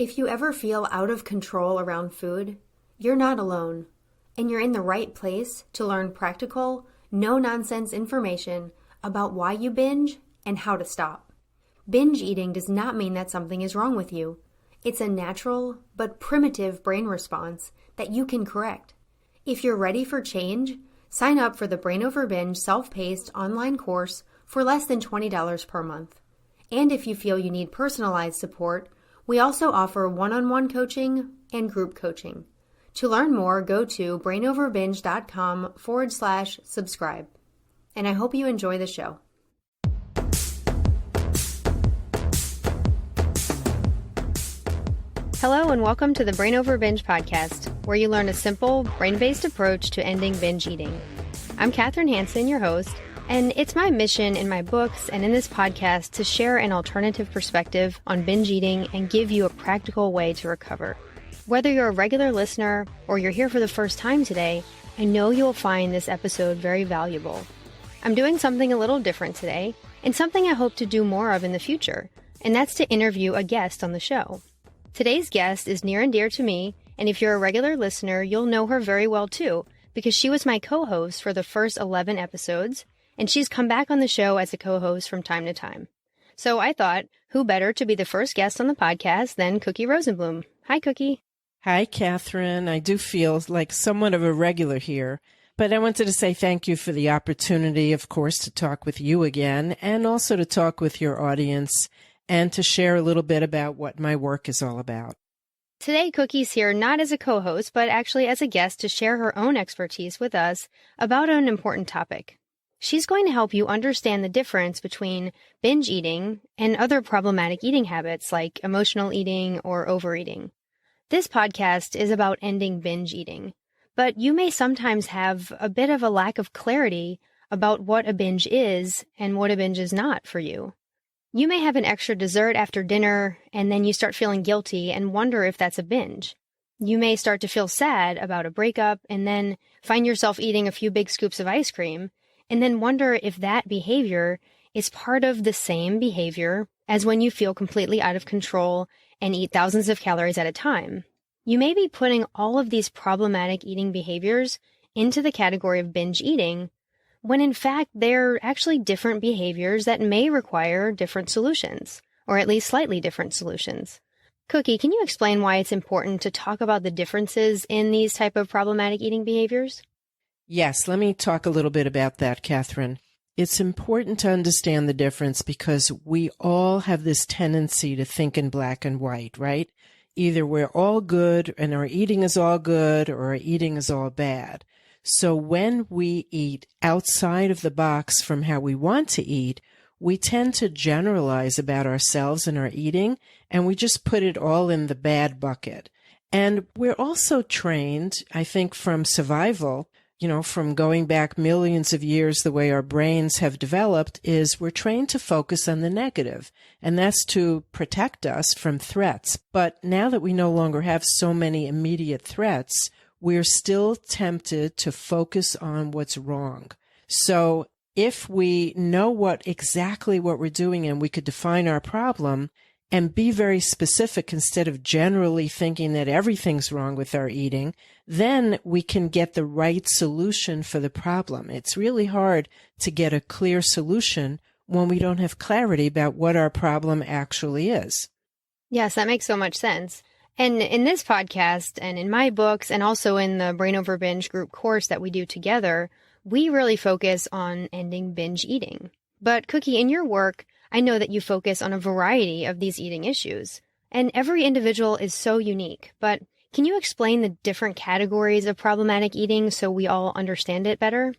If you ever feel out of control around food, you're not alone, and you're in the right place to learn practical, no-nonsense information about why you binge and how to stop. Binge eating does not mean that something is wrong with you. It's a natural but primitive brain response that you can correct. If you're ready for change, sign up for the Brain Over Binge self-paced online course for less than $20 per month. And if you feel you need personalized support, we also offer one-on-one coaching and group coaching. To learn more, go to brainoverbinge.com/subscribe. And I hope you enjoy the show. Hello and welcome to the Brain Over Binge podcast, where you learn a simple, brain-based approach to ending binge eating. I'm Kathryn Hansen, your host, and it's my mission in my books and in this podcast to share an alternative perspective on binge eating and give you a practical way to recover. Whether you're a regular listener or you're here for the first time today, I know you'll find this episode very valuable. I'm doing something a little different today, and something I hope to do more of in the future, and that's to interview a guest on the show. Today's guest is near and dear to me, and if you're a regular listener, you'll know her very well too, because she was my co-host for the first 11 episodes, and she's come back on the show as a co-host from time to time. So I thought, who better to be the first guest on the podcast than Cookie Rosenblum. Hi, Cookie. Hi, Kathryn. I do feel like somewhat of a regular here, but I wanted to say thank you for the opportunity, of course, to talk with you again, and also to talk with your audience and to share a little bit about what my work is all about. Today, Cookie's here not as a co-host, but actually as a guest to share her own expertise with us about an important topic. She's going to help you understand the difference between binge eating and other problematic eating habits like emotional eating or overeating. This podcast is about ending binge eating, but you may sometimes have a bit of a lack of clarity about what a binge is and what a binge is not for you. You may have an extra dessert after dinner, and then you start feeling guilty and wonder if that's a binge. You may start to feel sad about a breakup and then find yourself eating a few big scoops of ice cream, and then wonder if that behavior is part of the same behavior as when you feel completely out of control and eat thousands of calories at a time. You may be putting all of these problematic eating behaviors into the category of binge eating, when in fact they're actually different behaviors that may require different solutions, or at least slightly different solutions. Cookie, can you explain why it's important to talk about the differences in these type of problematic eating behaviors? Yes, let me talk a little bit about that, Kathryn. It's important to understand the difference because we all have this tendency to think in black and white, right? Either we're all good and our eating is all good or our eating is all bad. So when we eat outside of the box from how we want to eat, we tend to generalize about ourselves and our eating, and we just put it all in the bad bucket. And we're also trained, I think, from survival, from going back millions of years, the way our brains have developed is we're trained to focus on the negative, and that's to protect us from threats. But now that we no longer have so many immediate threats, we're still tempted to focus on what's wrong. So if we know exactly what we're doing and we could define our problem and be very specific instead of generally thinking that everything's wrong with our eating, then we can get the right solution for the problem. It's really hard to get a clear solution when we don't have clarity about what our problem actually is. Yes, that makes so much sense. And in this podcast and in my books and also in the Brain Over Binge group course that we do together, we really focus on ending binge eating. But Cookie, in your work, I know that you focus on a variety of these eating issues, and every individual is so unique. But can you explain the different categories of problematic eating so we all understand it better?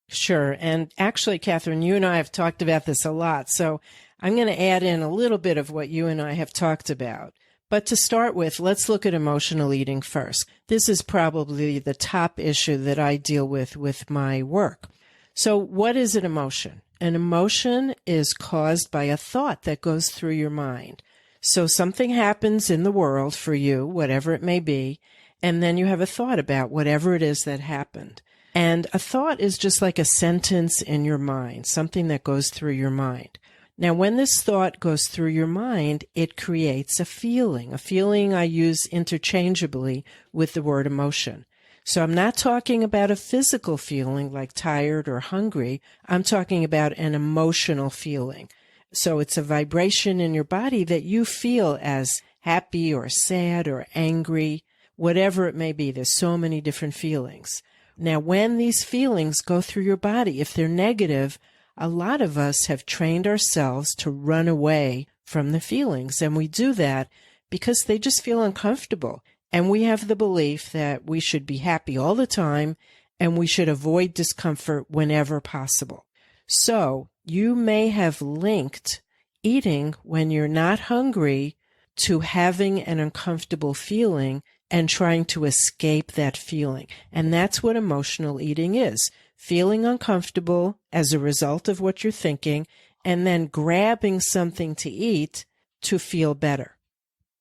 Sure. And actually, Kathryn, you and I have talked about this a lot, so I'm going to add in a little bit of what you and I have talked about. But to start with, let's look at emotional eating first. This is probably the top issue that I deal with my work. So what is an emotion? An emotion is caused by a thought that goes through your mind. So something happens in the world for you, whatever it may be, and then you have a thought about whatever it is that happened. And a thought is just like a sentence in your mind, something that goes through your mind. Now, when this thought goes through your mind, it creates a feeling. A feeling I use interchangeably with the word emotion. So I'm not talking about a physical feeling like tired or hungry. I'm talking about an emotional feeling. So it's a vibration in your body that you feel as happy or sad or angry, whatever it may be. There's so many different feelings. Now, when these feelings go through your body, if they're negative, a lot of us have trained ourselves to run away from the feelings. And we do that because they just feel uncomfortable. And we have the belief that we should be happy all the time and we should avoid discomfort whenever possible. So you may have linked eating when you're not hungry to having an uncomfortable feeling and trying to escape that feeling. And that's what emotional eating is. Feeling uncomfortable as a result of what you're thinking and then grabbing something to eat to feel better.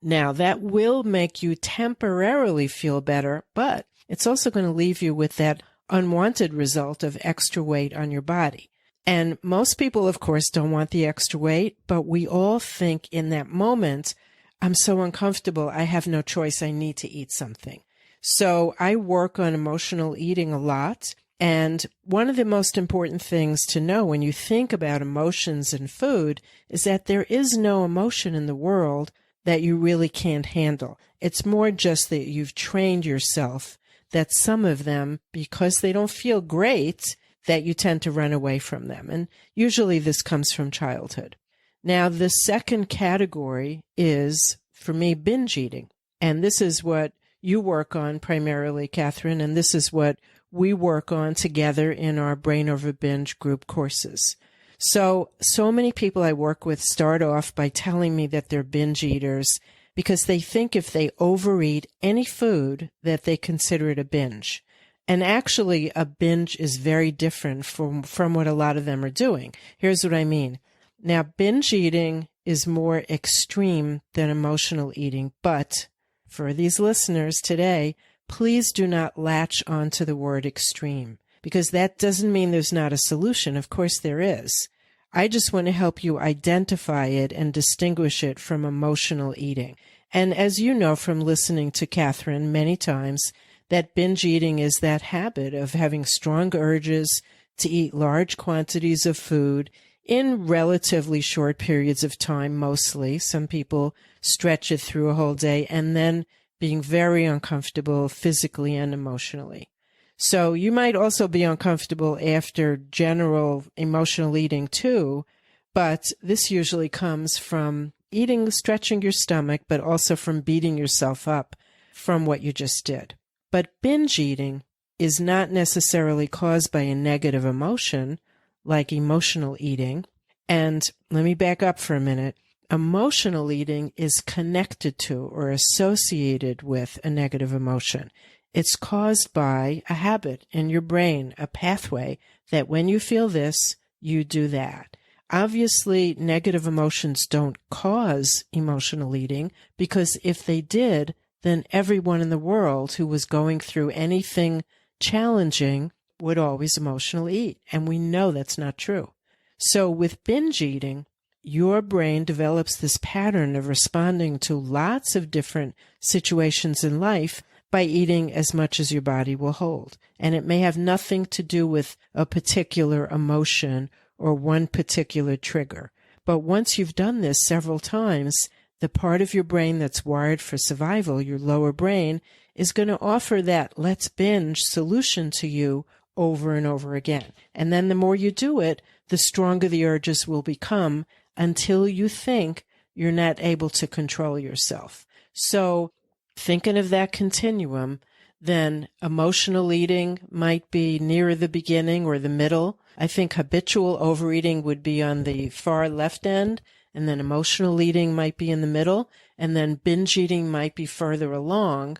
Now, that will make you temporarily feel better, but it's also going to leave you with that unwanted result of extra weight on your body. And most people, of course, don't want the extra weight, but we all think in that moment, I'm so uncomfortable, I have no choice, I need to eat something. So I work on emotional eating a lot. And one of the most important things to know when you think about emotions and food is that there is no emotion in the world that you really can't handle. It's more just that you've trained yourself that some of them, because they don't feel great, that you tend to run away from them. And usually this comes from childhood. Now, the second category is, for me, binge eating. And this is what you work on primarily, Kathryn, and this is what we work on together in our Brain Over Binge group courses. So many people I work with start off by telling me that they're binge eaters because they think if they overeat any food that they consider it a binge. And actually, a binge is very different from what a lot of them are doing. Here's what I mean. Now, binge eating is more extreme than emotional eating, but for these listeners today, please do not latch onto the word extreme, because that doesn't mean there's not a solution. Of course there is. I just want to help you identify it and distinguish it from emotional eating. And as you know from listening to Kathryn many times, that binge eating is that habit of having strong urges to eat large quantities of food in relatively short periods of time, mostly. Some people stretch it through a whole day and then being very uncomfortable physically and emotionally. So you might also be uncomfortable after general emotional eating too, but this usually comes from eating, stretching your stomach, but also from beating yourself up from what you just did. But binge eating is not necessarily caused by a negative emotion like emotional eating. And let me back up for a minute. Emotional eating is connected to or associated with a negative emotion. It's caused by a habit in your brain, a pathway that when you feel this, you do that. Obviously, negative emotions don't cause emotional eating because if they did, then everyone in the world who was going through anything challenging would always emotionally eat. And we know that's not true. So with binge eating, your brain develops this pattern of responding to lots of different situations in life by eating as much as your body will hold. And it may have nothing to do with a particular emotion or one particular trigger. But once you've done this several times, the part of your brain that's wired for survival, your lower brain, is going to offer that let's binge solution to you over and over again. And then the more you do it, the stronger the urges will become until you think you're not able to control yourself. So thinking of that continuum, then emotional eating might be near the beginning or the middle. I think habitual overeating would be on the far left end, and then emotional eating might be in the middle, and then binge eating might be further along.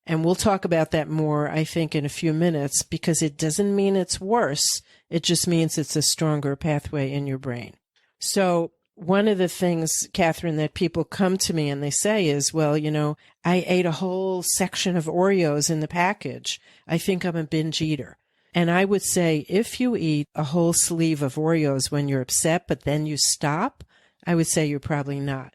And we'll talk about that more, I think, in a few minutes, because it doesn't mean it's worse. It just means it's a stronger pathway in your brain. So one of the things, Kathryn, that people come to me and they say is, well, I ate a whole section of Oreos in the package. I think I'm a binge eater. And I would say if you eat a whole sleeve of Oreos when you're upset, but then you stop, I would say you're probably not.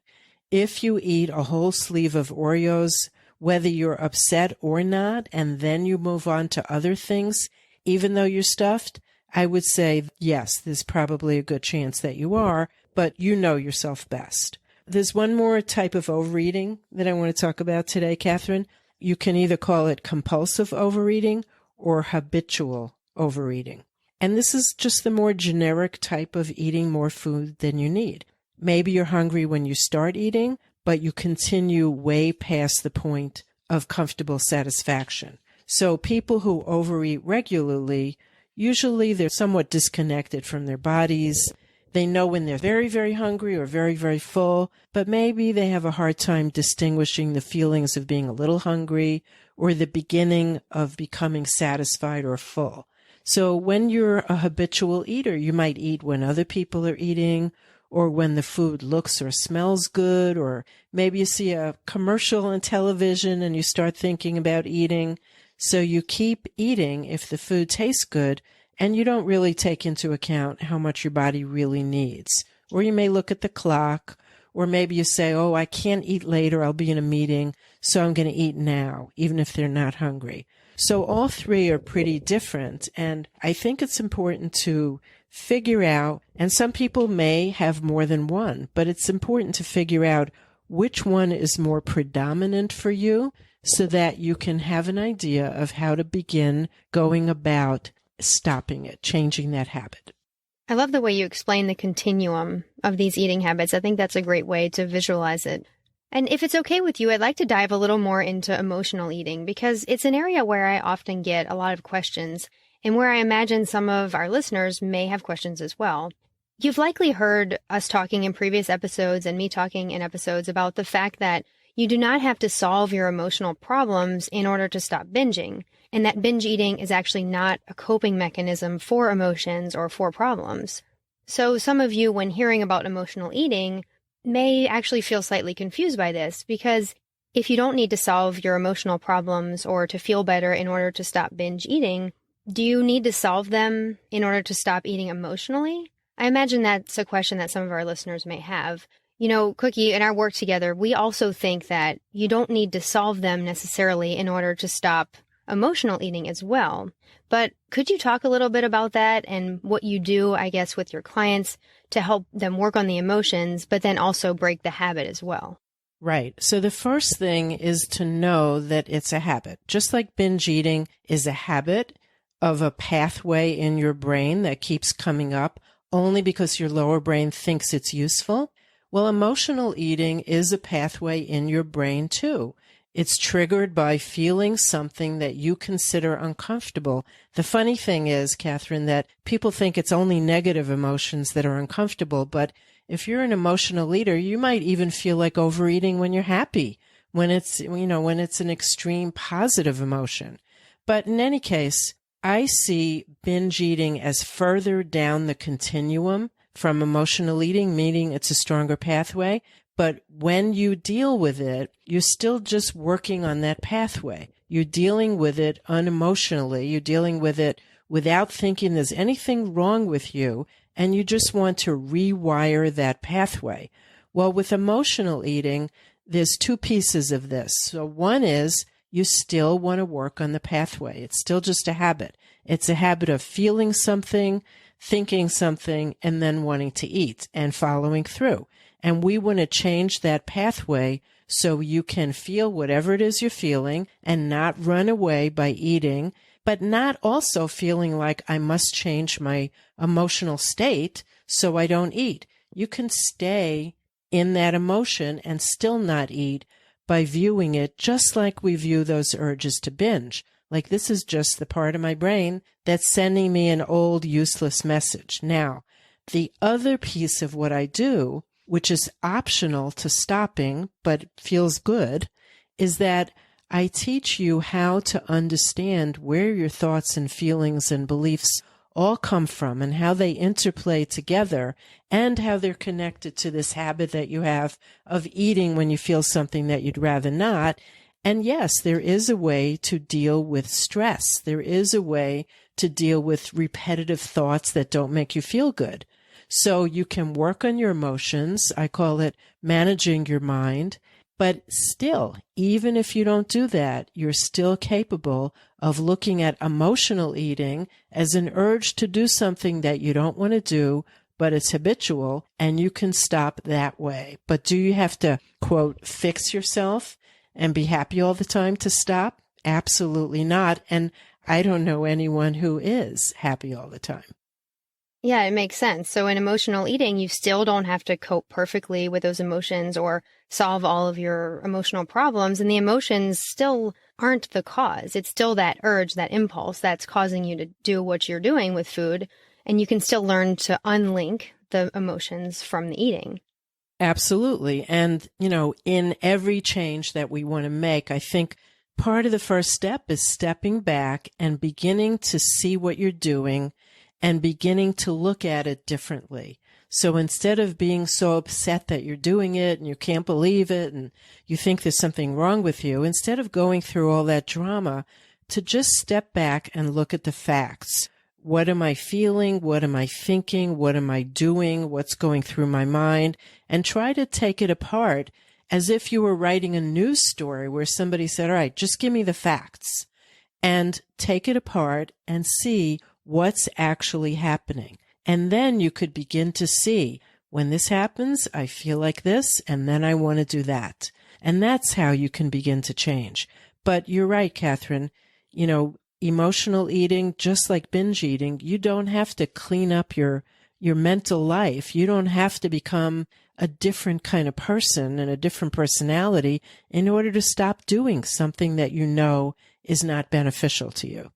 If you eat a whole sleeve of Oreos, whether you're upset or not, and then you move on to other things, even though you're stuffed, I would say, yes, there's probably a good chance that you are, but you know yourself best. There's one more type of overeating that I want to talk about today, Kathryn. You can either call it compulsive overeating or habitual overeating. And this is just the more generic type of eating more food than you need. Maybe you're hungry when you start eating, but you continue way past the point of comfortable satisfaction. So people who overeat regularly, usually they're somewhat disconnected from their bodies. They know when they're very, very hungry or very, very full, but maybe they have a hard time distinguishing the feelings of being a little hungry or the beginning of becoming satisfied or full. So when you're a habitual eater, you might eat when other people are eating, or when the food looks or smells good, or maybe you see a commercial on television and you start thinking about eating. So you keep eating if the food tastes good, and you don't really take into account how much your body really needs. Or you may look at the clock, or maybe you say, oh, I can't eat later, I'll be in a meeting, so I'm going to eat now, even if they're not hungry. So all three are pretty different, and I think it's important to figure out, and some people may have more than one, but it's important to figure out which one is more predominant for you so that you can have an idea of how to begin going about stopping it, changing that habit. I love the way you explain the continuum of these eating habits. I think that's a great way to visualize it. And if it's okay with you, I'd like to dive a little more into emotional eating because it's an area where I often get a lot of questions and where I imagine some of our listeners may have questions as well. You've likely heard us talking in previous episodes and me talking in episodes about the fact that you do not have to solve your emotional problems in order to stop binging, and that binge eating is actually not a coping mechanism for emotions or for problems. So some of you, when hearing about emotional eating, may actually feel slightly confused by this because if you don't need to solve your emotional problems or to feel better in order to stop binge eating, do you need to solve them in order to stop eating emotionally? I imagine that's a question that some of our listeners may have. You know, Cookie, in our work together, we also think that you don't need to solve them necessarily in order to stop emotional eating as well. But could you talk a little bit about that and what you do, I guess, with your clients to help them work on the emotions, but then also break the habit as well? Right. So the first thing is to know that it's a habit. Just like binge eating is a habit of a pathway in your brain that keeps coming up only because your lower brain thinks it's useful. Well, emotional eating is a pathway in your brain too. It's triggered by feeling something that you consider uncomfortable. The funny thing is, Kathryn, that people think it's only negative emotions that are uncomfortable, but if you're an emotional eater, you might even feel like overeating when you're happy, when it's an extreme positive emotion. But in any case, I see binge eating as further down the continuum from emotional eating, meaning it's a stronger pathway. But when you deal with it, you're still just working on that pathway. You're dealing with it unemotionally. You're dealing with it without thinking there's anything wrong with you, and you just want to rewire that pathway. Well, with emotional eating, there's two pieces of this. So one is you still want to work on the pathway. It's still just a habit. It's a habit of feeling something, thinking something, and then wanting to eat and following through. And we want to change that pathway so you can feel whatever it is you're feeling and not run away by eating, but not also feeling like I must change my emotional state so I don't eat. You can stay in that emotion and still not eat by viewing it just like we view those urges to binge. Like this is just the part of my brain that's sending me an old useless message. Now, the other piece of what I do, which is optional to stopping but feels good, is that I teach you how to understand where your thoughts and feelings and beliefs all come from and how they interplay together and how they're connected to this habit that you have of eating when you feel something that you'd rather not. And yes, there is a way to deal with stress. There is a way to deal with repetitive thoughts that don't make you feel good. So you can work on your emotions. I call it managing your mind. But still, even if you don't do that, you're still capable of looking at emotional eating as an urge to do something that you don't want to do, but it's habitual, and you can stop that way. But do you have to, quote, fix yourself and be happy all the time to stop? Absolutely not. And I don't know anyone who is happy all the time. Yeah, it makes sense. So in emotional eating, you still don't have to cope perfectly with those emotions or solve all of your emotional problems. And the emotions still aren't the cause. It's still that urge, that impulse that's causing you to do what you're doing with food. And you can still learn to unlink the emotions from the eating. Absolutely. And, in every change that we want to make, I think part of the first step is stepping back and beginning to see what you're doing and beginning to look at it differently. So instead of being so upset that you're doing it and you can't believe it and you think there's something wrong with you, instead of going through all that drama, to just step back and look at the facts. What am I feeling? What am I thinking? What am I doing? What's going through my mind? And try to take it apart as if you were writing a news story where somebody said, all right, just give me the facts, and take it apart and see what's actually happening. And then you could begin to see, when this happens, I feel like this, and then I want to do that. And that's how you can begin to change. But you're right, Kathryn. Emotional eating, just like binge eating, you don't have to clean up your mental life. You don't have to become a different kind of person and a different personality in order to stop doing something that you know is not beneficial to you.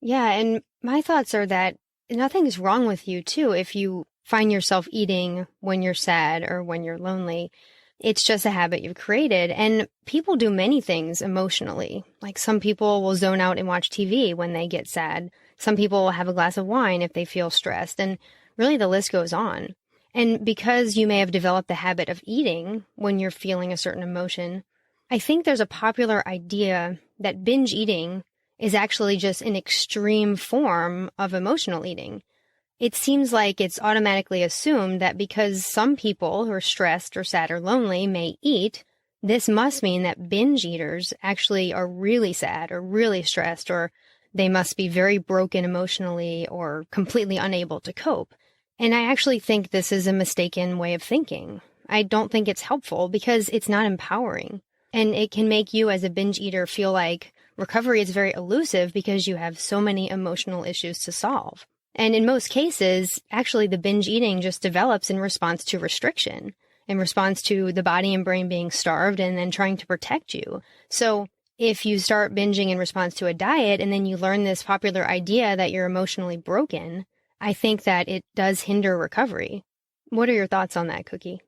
Yeah, and my thoughts are that nothing's wrong with you, too, if you find yourself eating when you're sad or when you're lonely. It's just a habit you've created. And people do many things emotionally. Like some people will zone out and watch TV when they get sad. Some people will have a glass of wine if they feel stressed. And really the list goes on. And because you may have developed the habit of eating when you're feeling a certain emotion, I think there's a popular idea that binge eating is actually just an extreme form of emotional eating. It seems like it's automatically assumed that because some people who are stressed or sad or lonely may eat, this must mean that binge eaters actually are really sad or really stressed, or they must be very broken emotionally or completely unable to cope. And I actually think this is a mistaken way of thinking. I don't think it's helpful because it's not empowering. And it can make you as a binge eater feel like recovery is very elusive because you have so many emotional issues to solve. And in most cases, actually the binge eating just develops in response to restriction, in response to the body and brain being starved and then trying to protect you. So if you start binging in response to a diet and then you learn this popular idea that you're emotionally broken, I think that it does hinder recovery. What are your thoughts on that, Cookie?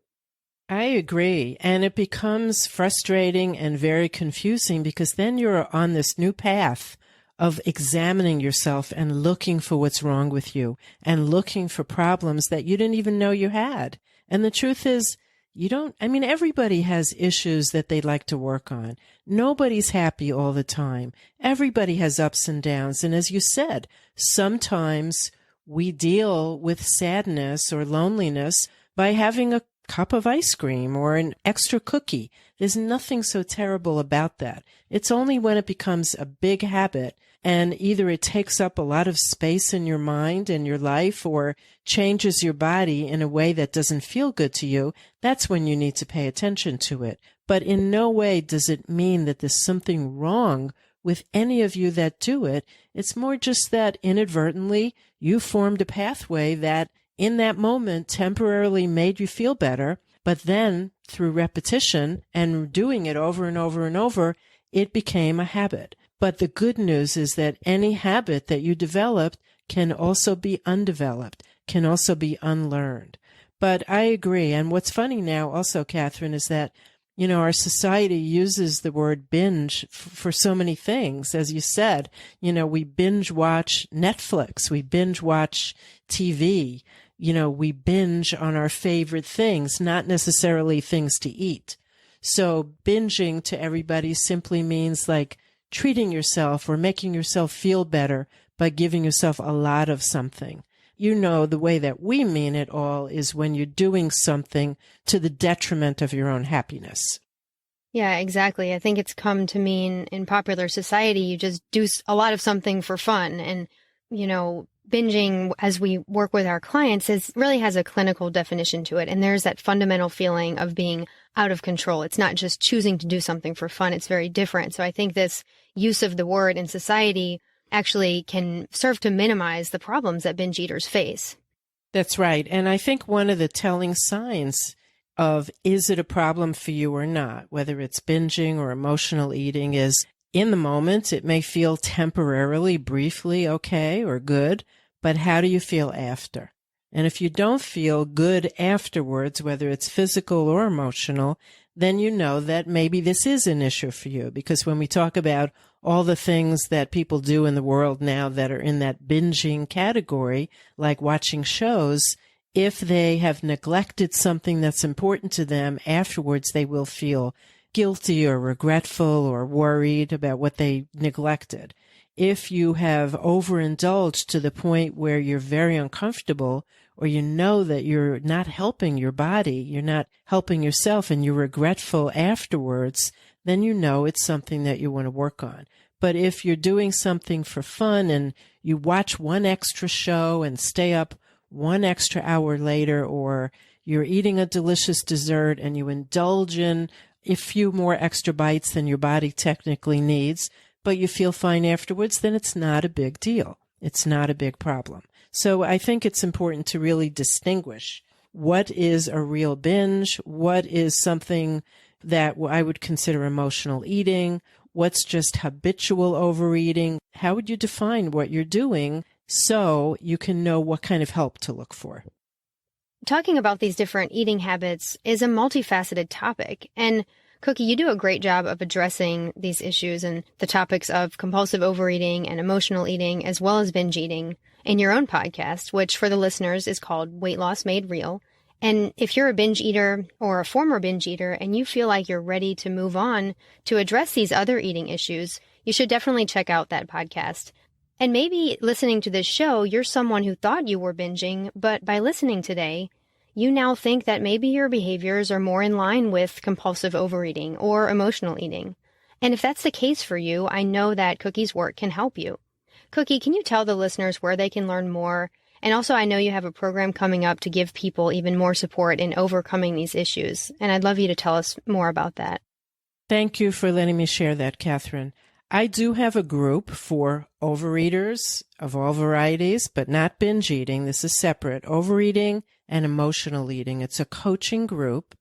I agree. And it becomes frustrating and very confusing because then you're on this new path of examining yourself and looking for what's wrong with you and looking for problems that you didn't even know you had. And the truth is, everybody has issues that they'd like to work on. Nobody's happy all the time. Everybody has ups and downs. And as you said, sometimes we deal with sadness or loneliness by having a cup of ice cream or an extra cookie. There's nothing so terrible about that. It's only when it becomes a big habit and either it takes up a lot of space in your mind and your life or changes your body in a way that doesn't feel good to you, that's when you need to pay attention to it. But in no way does it mean that there's something wrong with any of you that do it. It's more just that inadvertently you formed a pathway that in that moment temporarily made you feel better, but then through repetition and doing it over and over and over, it became a habit. But the good news is that any habit that you developed can also be undeveloped, can also be unlearned. But I agree. And what's funny now also, Kathryn, is that, our society uses the word binge for so many things. As you said, we binge watch Netflix, we binge watch TV, we binge on our favorite things, not necessarily things to eat. So binging to everybody simply means like treating yourself or making yourself feel better by giving yourself a lot of something. You know, the way that we mean it all is when you're doing something to the detriment of your own happiness. Yeah, exactly. I think it's come to mean in popular society, you just do a lot of something for fun. And, binging as we work with our clients really has a clinical definition to it. And there's that fundamental feeling of being out of control. It's not just choosing to do something for fun. It's very different. So I think this use of the word in society actually can serve to minimize the problems that binge eaters face. That's right. And I think one of the telling signs of is it a problem for you or not, whether it's binging or emotional eating, is in the moment, it may feel temporarily, briefly okay or good, but how do you feel after? And if you don't feel good afterwards, whether it's physical or emotional, then you know that maybe this is an issue for you. Because when we talk about all the things that people do in the world now that are in that binging category, like watching shows, if they have neglected something that's important to them, afterwards they will feel guilty or regretful or worried about what they neglected. If you have overindulged to the point where you're very uncomfortable, or you know that you're not helping your body, you're not helping yourself, and you're regretful afterwards, then you know it's something that you want to work on. But if you're doing something for fun and you watch one extra show and stay up one extra hour later, or you're eating a delicious dessert and you indulge in a few more extra bites than your body technically needs, but you feel fine afterwards, then it's not a big deal. It's not a big problem. So I think it's important to really distinguish what is a real binge, what is something that I would consider emotional eating, what's just habitual overeating. How would you define what you're doing so you can know what kind of help to look for? Talking about these different eating habits is a multifaceted topic. And Cookie, you do a great job of addressing these issues and the topics of compulsive overeating and emotional eating, as well as binge eating, in your own podcast, which for the listeners is called Weight Loss Made Real. And if you're a binge eater or a former binge eater and you feel like you're ready to move on to address these other eating issues, you should definitely check out that podcast. And maybe listening to this show, you're someone who thought you were binging, but by listening today, you now think that maybe your behaviors are more in line with compulsive overeating or emotional eating. And if that's the case for you, I know that Cookie's work can help you. Cookie, can you tell the listeners where they can learn more? And also, I know you have a program coming up to give people even more support in overcoming these issues. And I'd love you to tell us more about that. Thank you for letting me share that, Kathryn. I do have a group for overeaters of all varieties, but not binge eating. This is separate. Overeating and emotional eating. It's a coaching group,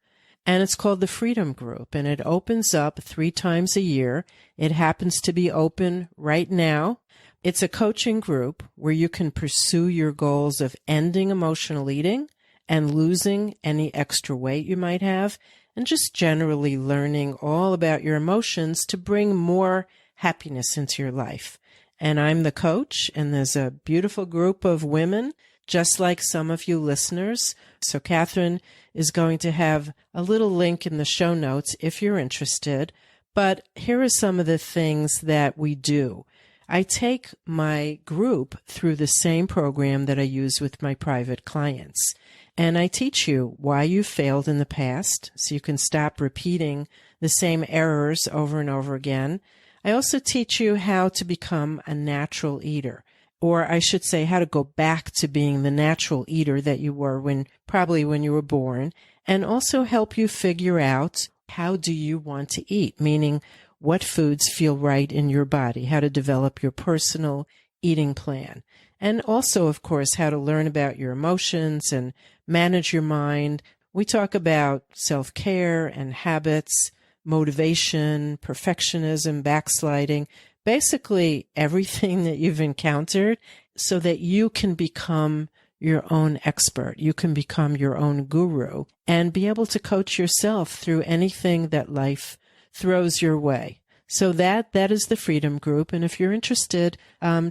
and it's called the Freedom Group, and it opens up 3 times a year. It happens to be open right now. It's a coaching group where you can pursue your goals of ending emotional eating and losing any extra weight you might have, and just generally learning all about your emotions to bring more happiness into your life. And I'm the coach, and there's a beautiful group of women, just like some of you listeners. So Kathryn is going to have a little link in the show notes if you're interested. But here are some of the things that we do. I take my group through the same program that I use with my private clients. And I teach you why you failed in the past, so you can stop repeating the same errors over and over again. I also teach you how to become a natural eater, or I should say how to go back to being the natural eater that you were probably when you were born, and also help you figure out how do you want to eat, meaning what foods feel right in your body, how to develop your personal eating plan. And also, of course, how to learn about your emotions and manage your mind. We talk about self-care and habits, motivation, perfectionism, backsliding, basically everything that you've encountered so that you can become your own expert. You can become your own guru and be able to coach yourself through anything that life throws your way. So that is the Freedom Group. And if you're interested,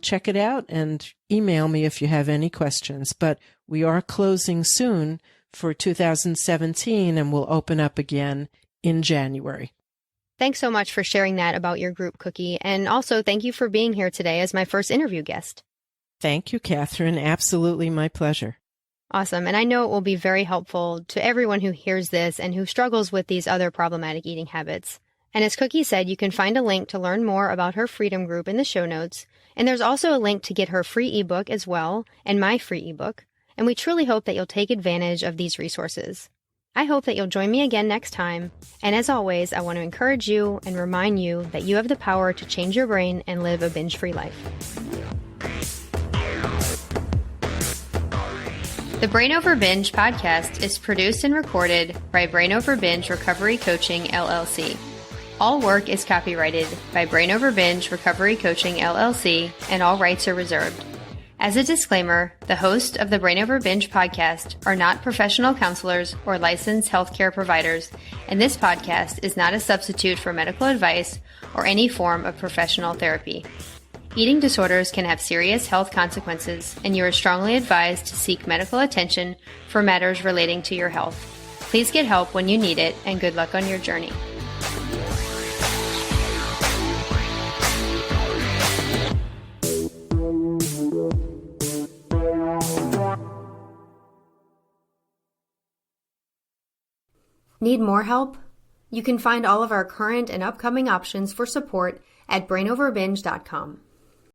check it out and email me if you have any questions. But we are closing soon for 2017, and we'll open up again in January. Thanks so much for sharing that about your group, Cookie, and also thank you for being here today as my first interview guest. Thank you, Kathryn. Absolutely my pleasure. Awesome, and I know it will be very helpful to everyone who hears this and who struggles with these other problematic eating habits. And as Cookie said, you can find a link to learn more about her Freedom Group in the show notes, and there's also a link to get her free ebook as well, and my free ebook, and we truly hope that you'll take advantage of these resources. I hope that you'll join me again next time, and as always, I want to encourage you and remind you that you have the power to change your brain and live a binge-free life. The Brain Over Binge podcast is produced and recorded by Brain Over Binge Recovery Coaching, LLC. All work is copyrighted by Brain Over Binge Recovery Coaching, LLC, and all rights are reserved. As a disclaimer, the hosts of the Brain Over Binge podcast are not professional counselors or licensed healthcare providers, and this podcast is not a substitute for medical advice or any form of professional therapy. Eating disorders can have serious health consequences, and you are strongly advised to seek medical attention for matters relating to your health. Please get help when you need it, and good luck on your journey. Need more help? You can find all of our current and upcoming options for support at brainoverbinge.com.